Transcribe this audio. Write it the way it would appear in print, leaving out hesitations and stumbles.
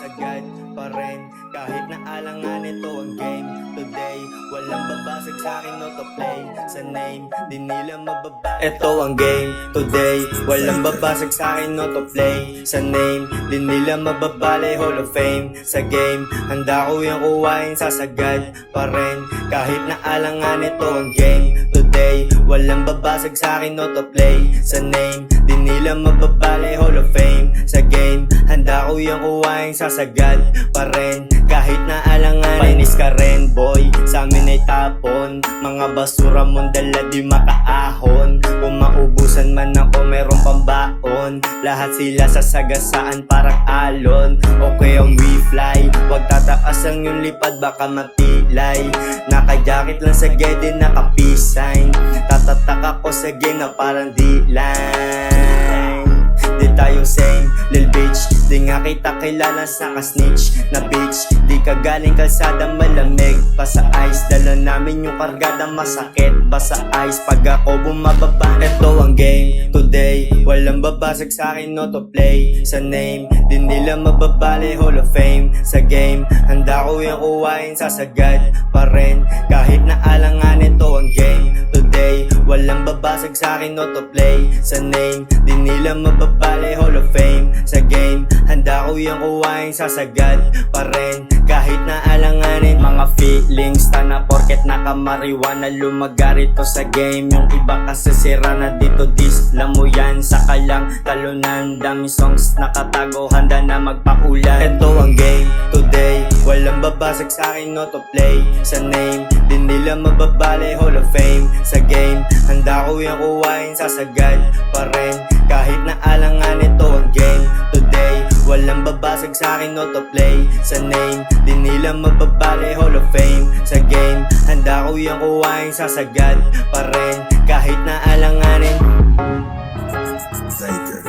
sasagad pa rin. Kahit na alangan ito ang game today, walang babasag sa'kin autoplay sa name, di nila mababa. Ito ang game today, walang babasag sa'kin autoplay sa name, di nila mababali Hall of Fame. Sa game, handa ko yung kuwain, sasagad pa rin. Kahit na alangan ito ang game today, walang babasag sa'kin autoplay sa name, di nila mababali Hall of Fame. Sa game, handa ko yung kuwain, sasagad pa rin. Kahit na alangan, painis ka rin boy, sa amin ay tapon. Mga basura mong dala di makaahon. Kung maubusan man ako meron pambaon. Lahat sila sasagasaan parang alon. Okay ang we fly, wag tataas ang yung lipad baka matilay. Naka-jacket lang sa gede, naka-peace sign. Tatatak ako sa game na parang D-line. Di tayo same, lil bitch. Di nga kita kilala sa ka-snitch na bitch. Di ka galing kalsada malamig, basa ice. Dala namin yung kargada masakit, basa ice. Pag ako bumababa, ito ang game today, walang babasag sa'kin autoplay sa name, di nila mababali Hall of Fame. Sa game, handa ko yung kuwain, sasagad pa rin. Kahit na alangan ito ang game today, walang babasag sa'kin autoplay sa name, di nila mababali Hall of Fame. Sa game, handa ko yung kuwain, sasagad pa rin. Kahit na alanganin mga feelings, tana porket nakamariwana lumagar ito sa game. Yung iba kasi sira na dito, disla mo yan sa kalang talunan. Dami songs nakatago, handa na magpaulan. Ito ang game today, walang babasag sa'kin autoplay sa name, di nila mababali Hall of Fame. Sa game, handa ko yung kuwain, sasagad pa rin. Kahit na alangan ito ang game today, walang babasag sa'kin autoplay sa name, di nila mababali Hall of Fame. Sa game, handa ko yung kuwain, sasagad pa rin. Kahit na alanganin. Faker.